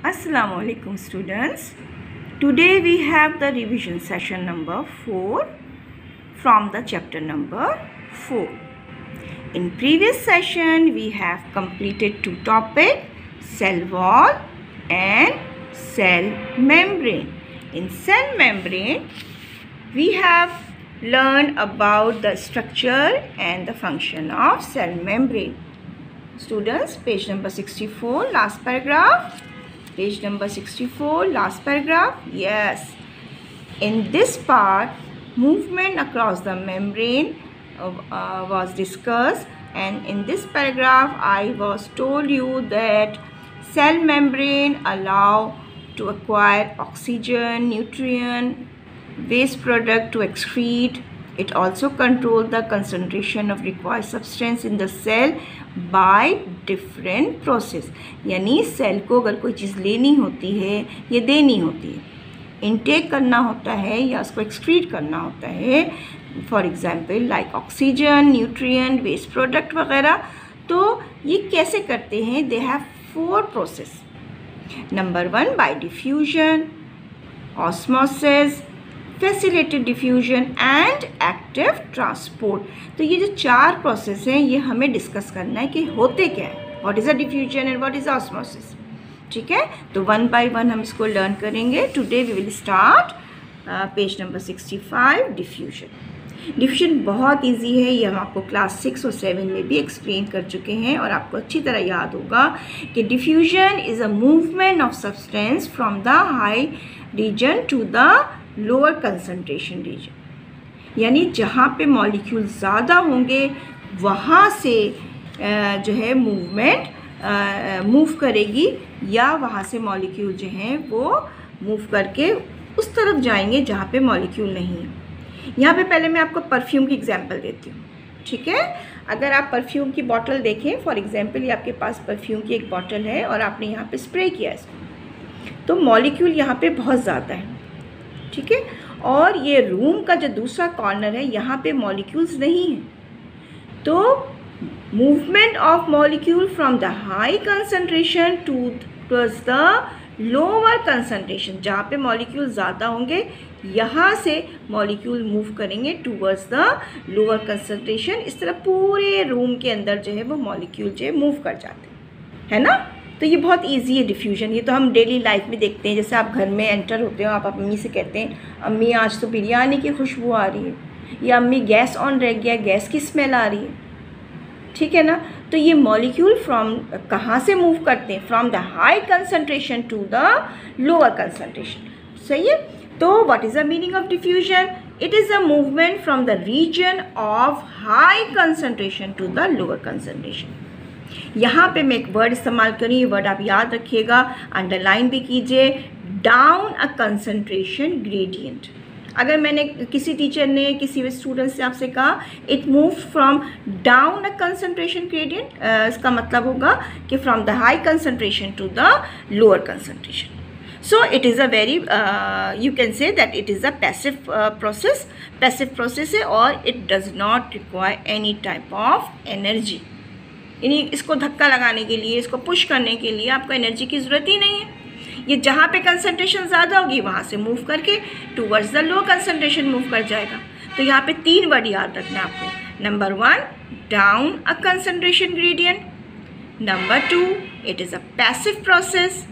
Assalamu alaikum students. Today we have the revision session number 4 from the chapter number 4. In previous session we have completed two topics, cell wall and cell membrane. In cell membrane we have learned about the structure and the function of cell membrane. Students, page number 64, last paragraph. Page number 64, last paragraph. Yes. In this part, movement across the membrane was discussed, and in this paragraph, I was told you that cell membrane allow to acquire oxygen, nutrient, waste product to excrete. It also control the concentration of required substance in the cell by different process. यानी cell को अगर कोई चीज़ लेनी होती है या देनी होती है, इनटेक करना होता है या उसको एक्सक्रीट करना होता है, for example like oxygen, nutrient, waste product वगैरह, तो ये कैसे करते हैं? They have 4 process. Number 1 by diffusion, osmosis, facilitated diffusion and active transport. तो ये जो 4 प्रोसेस हैं ये हमें डिस्कस करना है कि होते क्या है, what is a diffusion and what is osmosis. ठीक है, तो 1 बाय 1 हम इसको लर्न करेंगे. Today we will start page number 65, diffusion. Diffusion बहुत इजी है, ये हम आपको क्लास 6 और 7 में भी एक्सप्लेन कर चुके हैं और आपको अच्छी तरह याद होगा कि diffusion is a movement of substance from the high region to the lower concentration region. यानी जहाँ पे मॉलिक्यूल ज़्यादा होंगे वहाँ से जो है मूवमेंट मूव करेगी, या वहाँ से मॉलिक्यूल जो हैं वो मूव करके उस तरफ जाएंगे जहाँ पे मॉलिक्यूल नहीं है. यहाँ पे पहले मैं आपको परफ्यूम की एग्जांपल देती हूँ. ठीक है, अगर आप परफ्यूम की बॉटल देखें, फॉर एग्जांपल ये आपके पास परफ्यूम की एक बॉटल है और आपने यहाँ पे स्प्रे किया इसको, तो मॉलिक्यूल यहाँ पे बहुत ज़्यादा है. ठीक है, और ये रूम का जो दूसरा कॉर्नर है यहाँ पे मॉलिक्यूल्स नहीं हैं, तो movement of molecule from the high concentration towards the lower concentration, जहाँ पे मॉलिक्यूल ज़्यादा होंगे यहाँ से मॉलिक्यूल मूव करेंगे टूवर्ड्स द लोअर कंसंट्रेशन. इस तरह पूरे रूम के अंदर जो है वो मॉलिक्यूल जो है मूव कर जाते हैं, है ना. तो ये बहुत इजी है डिफ्यूजन. ये तो हम डेली लाइफ में देखते हैं. जैसे आप घर में एंटर होते हो, आप अम्मी से कहते हैं अम्मी आज तो बिरयानी की खुशबू आ रही है, या अम्मी गैस ऑन रह गया, गैस की स्मेल आ रही है. ठीक है ना. तो ये मॉलिक्यूल फ्रॉम कहाँ से मूव करते हैं? From the high concentration to the lower concentration. सही है. तो what is the meaning of diffusion? It is a movement from the region of high concentration to the lower concentration. यहाँ पे मैं एक वर्ड इस्तेमाल करूँ, ये वर्ड आप याद रखिएगा, अंडरलाइन भी कीजिए, डाउन अ कंसंट्रेशन ग्रेडियंट. अगर मैंने किसी टीचर ने किसी स्टूडेंट से आपसे कहा it move from down a concentration gradient, इसका मतलब होगा कि from the high concentration to the lower concentration. So it is a very you can say that it is a passive process है और it does not require any type of energy. यानी इसको धक्का लगाने के लिए, इसको पुश करने के लिए आपको एनर्जी की ज़रूरत ही नहीं है. ये जहाँ पे कंसंट्रेशन ज़्यादा होगी वहाँ से मूव करके towards the low concentration move कर जाएगा. तो यहाँ पे 3 वर्ड याद रखना है आपको. Number 1 down a concentration gradient, number 2 it is a passive process,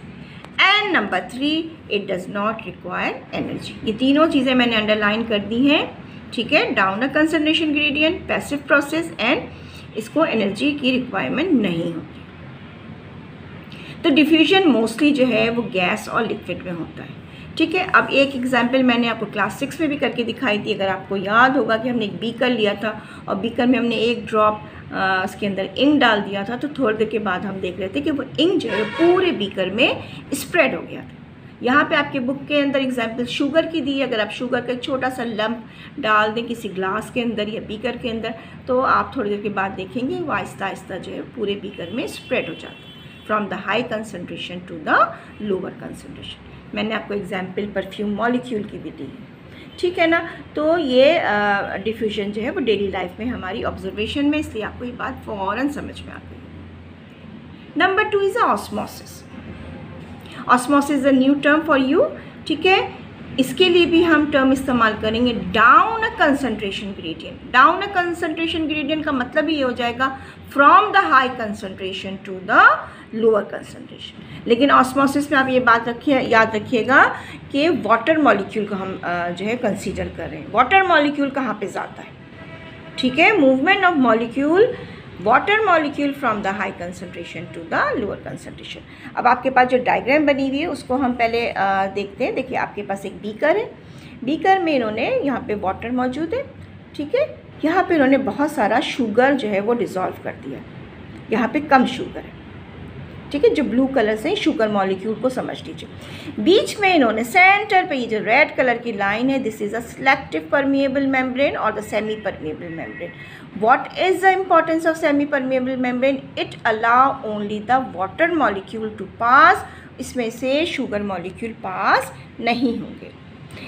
and number 3 it does not require energy. ये तीनों चीज़ें मैंने अंडरलाइन कर दी हैं. ठीक है, down a concentration gradient, passive process, and इसको एनर्जी की रिक्वायरमेंट नहीं होती. तो डिफ्यूजन मोस्टली जो है वो गैस और लिक्विड में होता है. ठीक है, अब एक एग्जांपल मैंने आपको क्लास 6 में भी करके दिखाई थी. अगर आपको याद होगा कि हमने एक बीकर लिया था और बीकर में हमने एक ड्रॉप उसके अंदर इंक डाल दिया था, तो थोड़ी देर के बाद हम देख रहे थे कि वो इंक जो है पूरे बीकर में स्प्रेड हो गया था. यहाँ पे आपके बुक के अंदर एग्जांपल शुगर की दी है. अगर आप शुगर का एक छोटा सा लम्प डाल दें किसी ग्लास के अंदर या बीकर के अंदर, तो आप थोड़ी देर के बाद देखेंगे वो आहिस्ता आहिस्ता जो है पूरे बीकर में स्प्रेड हो जाता है from the high concentration to the lower concentration. मैंने आपको एग्जांपल परफ्यूम मॉलिक्यूल की भी दी है. ठीक है ना. तो ये डिफ्यूजन जो है वो डेली लाइफ में हमारी ऑब्जर्वेशन में, इसलिए आपको ये बात फ़ौरन समझ में आ गई. Number 2 is osmosis. Osmosis is a new term for you, ठीक है। इसके लिए भी हम टर्म इस्तेमाल करेंगे down a concentration gradient. Down a concentration gradient का मतलब ये हो जाएगा from the high concentration to the lower concentration. लेकिन ऑस्मोसिस में आप ये बात याद रखिएगा कि वाटर मॉलिक्यूल को हम जो है कंसीडर कर रहे हैं। वाटर मॉलिक्यूल कहाँ पे जाता है, ठीक है, movement of molecule, water molecule from the high concentration to the lower concentration. अब आपके पास जो डायग्राम बनी हुई है उसको हम पहले देखते हैं। देखिए आपके पास एक बीकर है, बीकर में इन्होंने यहाँ पे वाटर मौजूद है, ठीक है। यहाँ पे इन्होंने बहुत सारा शुगर जो है वो डिज़ोल्व कर दिया, यहाँ पे कम शुगर है, ठीक है। जो ब्लू कलर से शुगर मॉलिक्यूल को समझ लीजिए। बीच में इन्होंने सेंटर पे ये जो रेड कलर की लाइन है, this is a selective permeable membrane और the semi permeable membrane. What is the importance of semi permeable membrane? It allow only the water molecule to pass, इसमें से शुगर मॉलिक्यूल पास नहीं होंगे।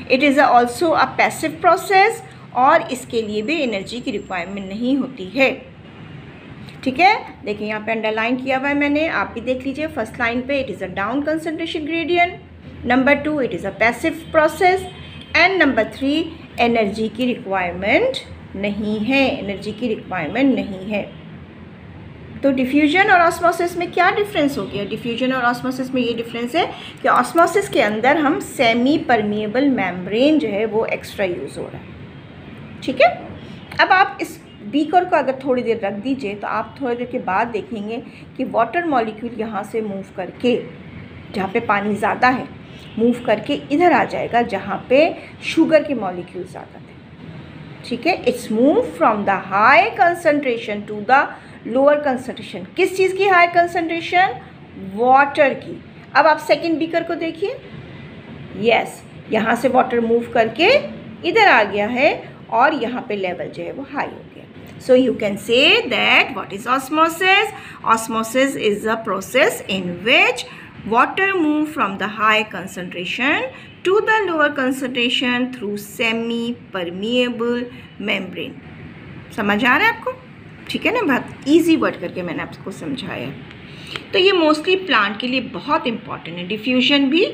It is also a passive process और इसके लिए भी energy की रिक्वायरमेंट नहीं होती है, ठीक है। देखिए यहाँ पे अंडरलाइन किया हुआ है मैंने, आप भी देख लीजिए। फर्स्ट लाइन पे it is a down concentration gradient, number 2 it is a passive process, and number 3 energy की रिक्वायरमेंट नहीं है, एनर्जी की रिक्वायरमेंट नहीं है। तो डिफ्यूजन और ऑस्मोसिस में क्या डिफरेंस हो गया? डिफ्यूजन और ऑस्मोसिस में ये डिफरेंस है कि ऑस्मोसिस के अंदर हम सेमी परमिएबल मेम्ब्रेन जो है वो एक्स्ट्रा यूज़ हो रहा है, ठीक है। अब आप इस बीकर को अगर थोड़ी देर रख दीजिए तो आप थोड़ी देर के बाद देखेंगे कि वाटर मॉलिक्यूल यहाँ से मूव करके, जहाँ पे पानी ज़्यादा है, मूव करके इधर आ जाएगा जहाँ पे शुगर के मॉलिक्यूल ज़्यादा थे, ठीक है। It's move from the high concentration to the lower concentration. किस चीज़ की हाई कंसंट्रेशन? वाटर की। अब आप सेकेंड बीकर को देखिए, यस, यहाँ से वाटर मूव करके इधर आ गया है और यहाँ पे लेवल जो है वो हाई हो गया। So you can say that what is osmosis? Osmosis is a process in which water move from the high concentration to the lower concentration through semi-permeable membrane. समझ आ रहा है आपको? ठीक है ना, बहुत easy वर्ड करके मैंने आपको समझाया। तो ये मोस्टली प्लांट के लिए बहुत इंपॉर्टेंट है, डिफ्यूजन भी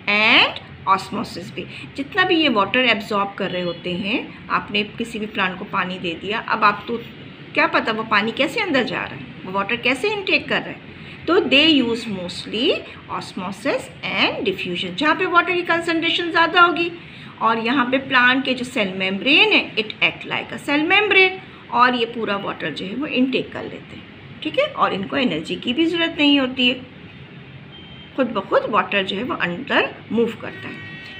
एंड ऑस्मोसिस भी। जितना भी ये वाटर एब्जॉर्ब कर रहे होते हैं, आपने किसी भी प्लांट को पानी दे दिया, अब आप तो क्या पता वो पानी कैसे अंदर जा रहा है, वो वाटर कैसे इनटेक कर रहा है। तो they use mostly osmosis and diffusion, जहाँ पे वाटर की कंसंट्रेशन ज़्यादा होगी। और यहाँ पे प्लांट के जो सेल मेम्ब्रेन है, it act like a cell membrane, और ये पूरा वाटर जो है वो इनटेक कर लेते हैं, ठीक है। और इनको एनर्जी की भी ज़रूरत नहीं होती है, खुद ब खुद वाटर जो है वो अंदर मूव करता है,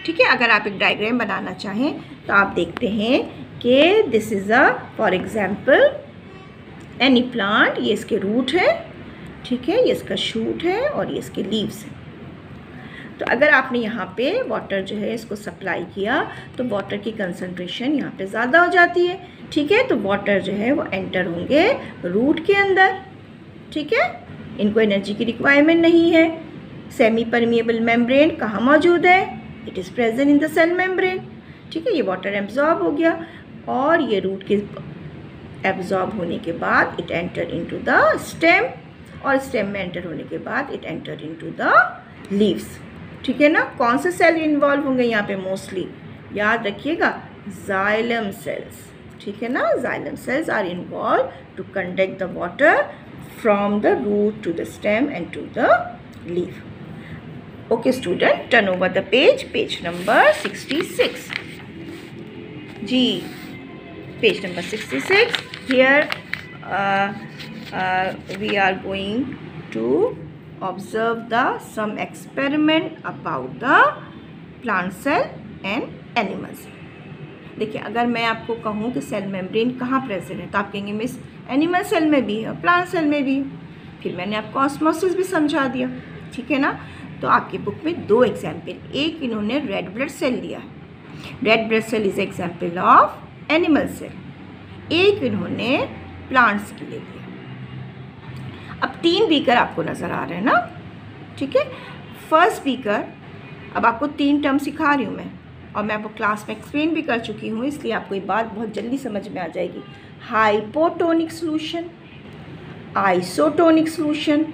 ठीक है। अगर आप एक डायग्राम बनाना चाहें तो आप देखते हैं कि this is a for example any plant, ये इसके रूट है, ठीक है, ये इसका शूट है और ये इसके लीव्स हैं। तो अगर आपने यहाँ पे वाटर जो है इसको सप्लाई किया तो वाटर की कंसंट्रेशन यहाँ पे ज़्यादा हो जाती है, ठीक है। तो वाटर जो है वो एंटर होंगे रूट के अंदर, ठीक है। इनको एनर्जी की रिक्वायरमेंट नहीं है। सेमी परमिएबल मेम्ब्रेन कहाँ मौजूद है? It is present in the cell membrane, ठीक है। ये वाटर एब्जॉर्ब हो गया और ये रूट के एब्जॉर्ब होने के बाद it enter into the stem, और स्टेम में एंटर होने के बाद it enter into the leaves, ठीक है ना। कौन से सेल इन्वॉल्व होंगे यहाँ पे? मोस्टली याद रखिएगा जाइलम सेल्स, ठीक है ना। Xylem cells are involve to conduct the water from the root to the stem and to the leaf. Okay student, turn over the page, page number 66. जी, page number 66. Here we are going to observe some experiment about the plant cell and animal cell. देखिए, अगर मैं आपको कहूँ कि cell membrane कहाँ present है तो आप कहेंगे मिस एनिमल सेल में भी है, प्लांट सेल में भी है। फिर मैंने आपको ऑस्मोसिस भी समझा दिया, ठीक है ना। तो आपकी बुक में दो एग्जाम्पल, एक इन्होंने रेड ब्लड सेल लिया है, red blood cell is example of animal cell, एक इन्होंने प्लांट्स के लिए लिया। अब 3 बीकर आपको नज़र आ रहे हैं ना, ठीक है। फर्स्ट बीकर, अब आपको 3 टर्म सिखा रही हूँ मैं, और मैं आपको क्लास में एक्सप्लेन भी कर चुकी हूँ, इसलिए आपको ये बात बहुत जल्दी समझ में आ जाएगी। Hypotonic solution, isotonic solution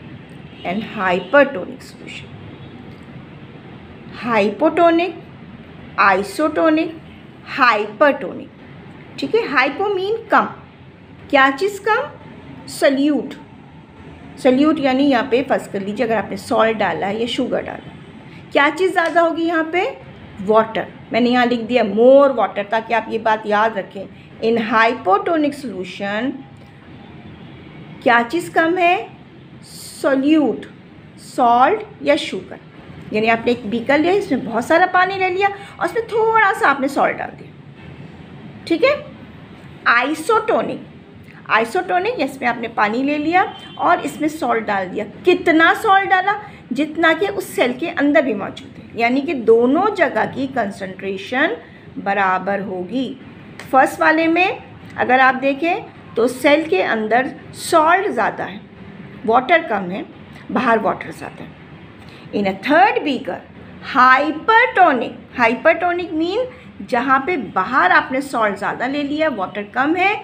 and hypertonic solution. Hypotonic, isotonic, hypertonic. ठीक है, हाइपो मीन कम, क्या चीज़ कम? सल्यूट। सल्यूट यानी यहाँ पे फर्स्ट कर लीजिए, अगर आपने सॉल्ट डाला है या शुगर डाला, क्या चीज़ ज़्यादा होगी यहाँ पे? वाटर। मैंने यहाँ लिख दिया मोर वाटर, ताकि आप ये बात याद रखें। इन हाइपोटोनिक सोल्यूशन क्या चीज़ कम है? सॉल्यूट, सॉल्ट या शुगर। यानी आपने एक बीकर लिया, इसमें बहुत सारा पानी ले लिया और उसमें थोड़ा सा आपने सॉल्ट डाल दिया। ठीक है। आइसोटोनिक, आइसोटोनिक इसमें आपने पानी ले लिया और इसमें सॉल्ट डाल दिया। कितना सॉल्ट डाला? जितना कि उस सेल के अंदर भी मौजूद है, यानी कि दोनों जगह की कंसंट्रेशन बराबर होगी। फर्स्ट वाले में अगर आप देखें तो सेल के अंदर सॉल्ट ज़्यादा है, वाटर कम है, बाहर वाटर ज़्यादा है। In a third beaker hypertonic, hypertonic mean जहाँ पे बाहर आपने सॉल्ट ज़्यादा ले लिया, वाटर कम है,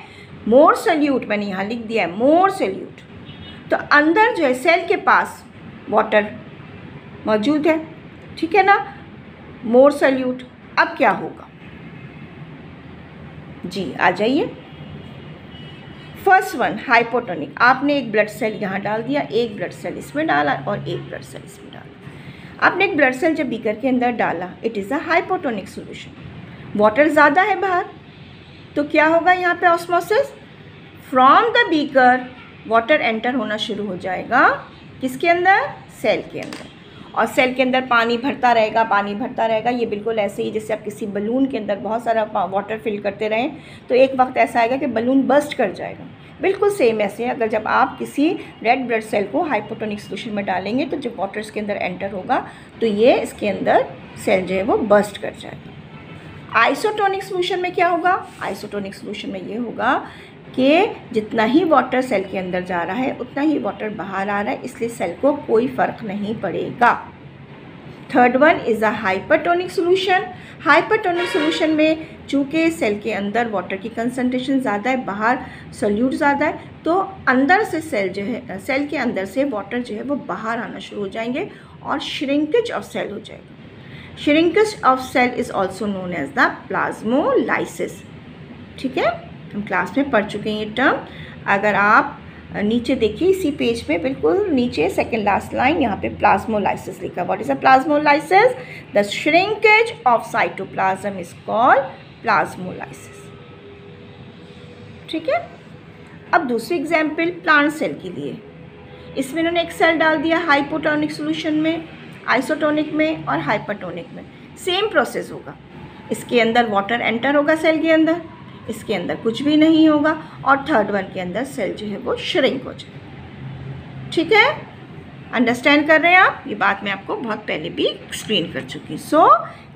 मोर सल्यूट, मैंने यहाँ लिख दिया है मोर सल्यूट। तो अंदर जो है सेल के पास वाटर मौजूद है, ठीक है ना, मोर सल्यूट। अब क्या होगा जी, आ जाइए। फर्स्ट वन हाइपोटोनिक, आपने एक ब्लड सेल यहाँ डाल दिया, एक ब्लड सेल इसमें डाला और एक ब्लड सेल इसमें डाला। आपने एक ब्लड सेल जब बीकर के अंदर डाला, it is a hypotonic solution. Water ज़्यादा है बाहर, तो क्या होगा यहाँ पे? Osmosis. From the beaker water enter होना शुरू हो जाएगा, किसके अंदर? सेल के अंदर। और सेल के अंदर पानी भरता रहेगा, पानी भरता रहेगा। ये बिल्कुल ऐसे ही जैसे आप किसी बलून के अंदर बहुत सारा वाटर फिल करते रहें तो एक वक्त ऐसा आएगा कि बलून बस्ट कर जाएगा। बिल्कुल सेम ऐसे अगर जब आप किसी रेड ब्लड सेल को हाइपोटोनिक सोल्यूशन में डालेंगे तो जब वाटर इसके अंदर एंटर होगा तो ये इसके अंदर सेल जो है वो बस्ट कर जाएगा। आइसोटोनिक सोल्यूशन में क्या होगा? आइसोटोनिक सोल्यूशन में ये होगा कि जितना ही वाटर सेल के अंदर जा रहा है उतना ही वाटर बाहर आ रहा है, इसलिए सेल को कोई फ़र्क नहीं पड़ेगा। Third one is a hypertonic solution. Hypertonic solution में चूँकि सेल के अंदर वाटर की कंसंट्रेशन ज़्यादा है, बाहर सोल्यूट ज़्यादा है, तो अंदर से सेल जो है, सेल के अंदर से वाटर जो है वो बाहर आना शुरू हो जाएंगे और श्रिंकेज ऑफ सेल हो जाएगा। Shrinkage of cell is also known as the plasmolysis. ठीक है, हम क्लास में पढ़ चुके हैं ये टर्म। अगर आप नीचे देखिए इसी पेज में बिल्कुल नीचे सेकेंड लास्ट लाइन, यहाँ पे प्लाज्मोलाइसिस लिखा। What is a plasmolysis? The shrinkage of cytoplasm is called plasmolysis. ठीक है। अब दूसरी एग्जाम्पल प्लांट सेल के लिए, इसमें इन्होंने एक सेल डाल दिया हाइपोटोनिक सोल्यूशन में, आइसोटोनिक में और हाइपरटोनिक में। सेम प्रोसेस होगा, इसके अंदर वाटर एंटर होगा सेल के अंदर, इसके अंदर कुछ भी नहीं होगा और थर्ड वन के अंदर सेल जो है वो श्रिंक हो जाएगा। ठीक है, अंडरस्टैंड कर रहे हैं आप? ये बात मैं आपको बहुत पहले भी एक्सप्लेन कर चुकी हूँ। सो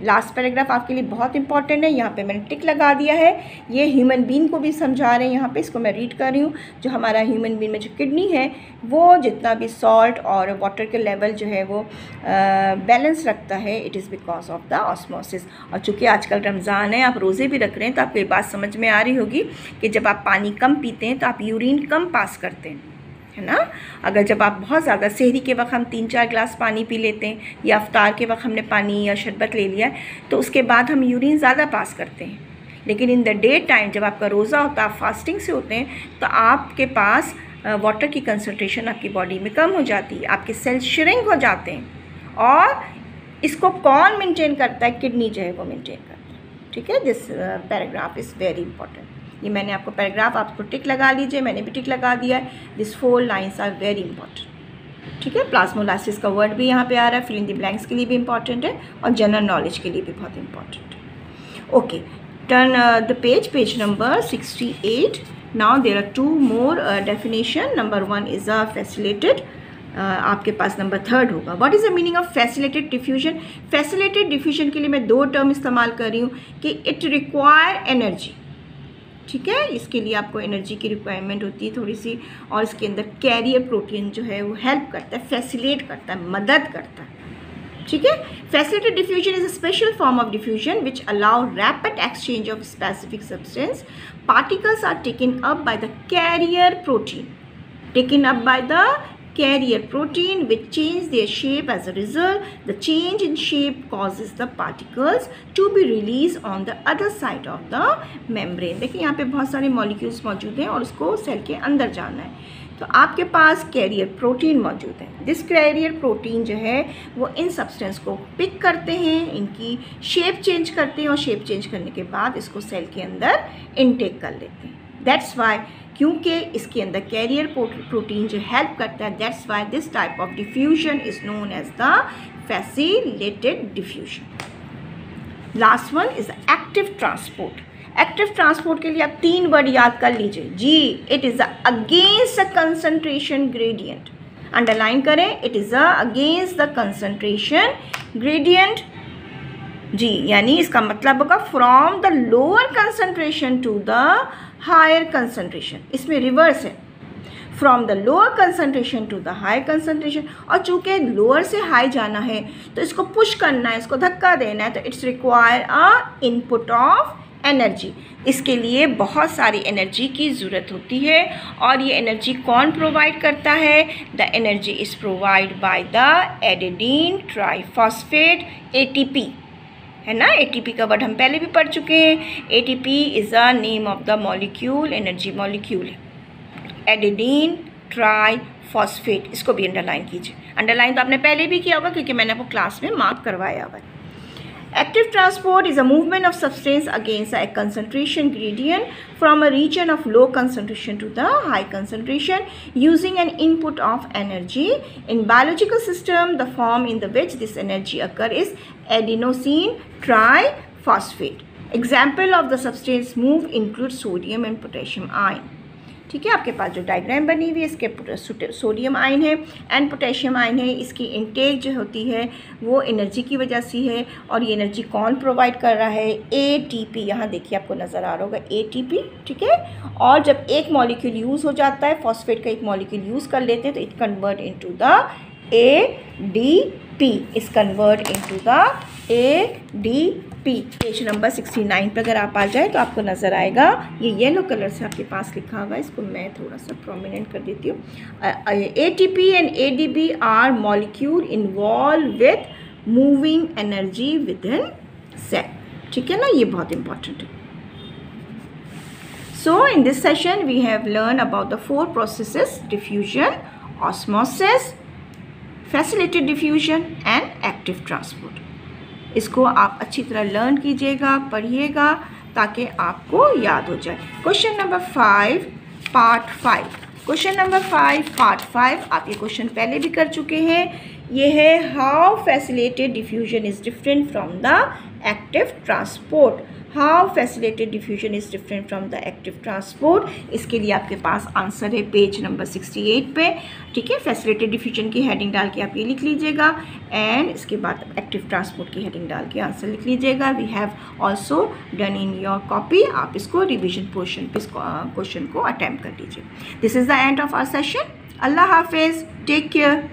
लास्ट पैराग्राफ आपके लिए बहुत इंपॉर्टेंट है, यहाँ पे मैंने टिक लगा दिया है। ये ह्यूमन बीइंग को भी समझा रहे हैं, यहाँ पे इसको मैं रीड कर रही हूँ। जो हमारा ह्यूमन बीइंग में जो किडनी है वो जितना भी सॉल्ट और वाटर के लेवल जो है वो बैलेंस रखता है, it is because of the osmosis. और चूँकि आजकल रमज़ान है, आप रोज़े भी रख रहे हैं, तो आपको ये बात समझ में आ रही होगी कि जब आप पानी कम पीते हैं तो आप यूरिन कम पास करते हैं, है ना। अगर जब आप बहुत ज़्यादा सहरी के वक्त हम 3-4 ग्लास पानी पी लेते हैं या अफ्तार के वक्त हमने पानी या शरबत ले लिया तो उसके बाद हम यूरिन ज़्यादा पास करते हैं। लेकिन इन द डे टाइम जब आपका रोज़ा होता है, आप फास्टिंग से होते हैं, तो आपके पास वाटर की कंसंट्रेशन आपकी बॉडी में कम हो जाती है, आपके सेल श्रिंक हो जाते हैं। और इसको कौन मेंटेन करता है? किडनी जो है वो मेंटेन करता है। ठीक है, this paragraph is very important. ये मैंने आपको पैराग्राफ, आपको टिक लगा लीजिए, मैंने भी टिक लगा दिया है। This 4 lines are very important. ठीक है, प्लाज्मोलाइसिस का वर्ड भी यहाँ पे आ रहा है, फिल इन द ब्लैंक्स के लिए भी इंपॉर्टेंट है और जनरल नॉलेज के लिए भी बहुत इंपॉर्टेंट है। Okay, turn the page number 68। Now there are 2 more definition. Number 1 is a facilitated, आपके पास नंबर 3 होगा। What is the meaning of facilitated diffusion? Facilitated diffusion के लिए मैं 2 टर्म इस्तेमाल कर रही हूँ कि इट रिक्वायर एनर्जी। ठीक है, इसके लिए आपको एनर्जी की रिक्वायरमेंट होती है थोड़ी सी, और इसके अंदर कैरियर प्रोटीन जो है वो हेल्प करता है, फैसिलिटेट करता है, मदद करता है। ठीक है, facilitated diffusion is a special form of diffusion which allow rapid exchange of specific substance. Particles are taken up by the carrier protein, taken up by the carrier protein which change their shape as a result. The change in shape causes the particles to be released on the other side of the membrane. देखिए यहाँ पे बहुत सारे molecules मौजूद हैं और उसको cell के अंदर जाना है, तो आपके पास कैरियर प्रोटीन मौजूद है. दिस कैरियर प्रोटीन जो है वो इन सब्सटेंस को पिक करते हैं, इनकी शेप चेंज करते हैं और शेप चेंज करने के बाद इसको सेल के अंदर इनटेक कर लेते हैं. दैट्स वाई, क्योंकि इसके अंदर कैरियर प्रोटीन जो हेल्प करता है, that's why this type of diffusion is known as the facilitated diffusion. Last one is active transport. Active transport के लिए आप 3 वर्ड याद कर लीजिए जी. It is against the concentration gradient. Underline करें, it is against the concentration gradient जी, यानी इसका मतलब होगा from the lower concentration to the higher concentration. इसमें रिवर्स है, from the lower concentration to the high concentration. और चूँकि लोअर से हाई जाना है तो इसको पुश करना है, इसको धक्का देना है, तो it's require a input of energy. इसके लिए बहुत सारी एनर्जी की ज़रूरत होती है और ये एनर्जी कौन प्रोवाइड करता है? The energy is provide by the adenine triphosphate, ATP है ना. ATP का वर्ड हम पहले भी पढ़ चुके हैं. ATP is a name of the molecule, energy molecule है, एडेनिन ट्राइफॉस्फेट. इसको भी अंडरलाइन कीजिए. अंडरलाइन तो आपने पहले भी किया होगा क्योंकि मैंने आपको क्लास में मार्क करवाया हुआ है. Active transport is a movement of substance against a concentration gradient from a region of low concentration to the high concentration using an input of energy. In biological system, the form in the which this energy occur is adenosine triphosphate. Example of the substance move include sodium and potassium ion. ठीक है, आपके पास जो diagram बनी हुई है इसके sodium ion है and potassium ion है. इसकी इनटेक जो होती है वो एनर्जी की वजह से है और ये एनर्जी कौन प्रोवाइड कर रहा है? ATP. यहाँ देखिए आपको नज़र आ रहा होगा ATP. ठीक है, और जब एक मॉलिक्यूल यूज़ हो जाता है, फॉस्फेट का एक मॉलिक्यूल यूज़ कर लेते हैं तो it convert into the ADP. इस convert into the ADP. Page number 69 पर अगर आप आ जाए तो आपको नज़र आएगा, ये येलो कलर से आपके पास लिखा हुआ है, इसको मैं थोड़ा सा प्रोमिनेंट कर देती हूँ. ATP and ADP are molecule involve with moving energy with in cell. ठीक है ना, ये बहुत इंपॉर्टेंट है. So in this session we have learn about the 4 processes: diffusion, osmosis, facilitated diffusion and active transport. इसको आप अच्छी तरह लर्न कीजिएगा, पढ़िएगा ताकि आपको याद हो जाए. Question number 5 part 5. Question number 5 part 5 आप ये क्वेश्चन पहले भी कर चुके हैं. ये है how facilitated diffusion is different from the active transport. How facilitated diffusion is different from the active transport. इसके लिए आपके पास आंसर है पेज नंबर 68 पे. ठीक है, फैसिलिटेटेड डिफ्यूजन की हेडिंग डाल के आप ये लिख लीजिएगा एंड इसके बाद एक्टिव ट्रांसपोर्ट की हेडिंग डाल के आंसर लिख लीजिएगा. We have also done in your copy. आप इसको रिविजन पोर्शन पे क्वेश्चन को अटैम्प्ट कर लीजिए. This is the end of our session. अल्लाह हाफिज़. Take care.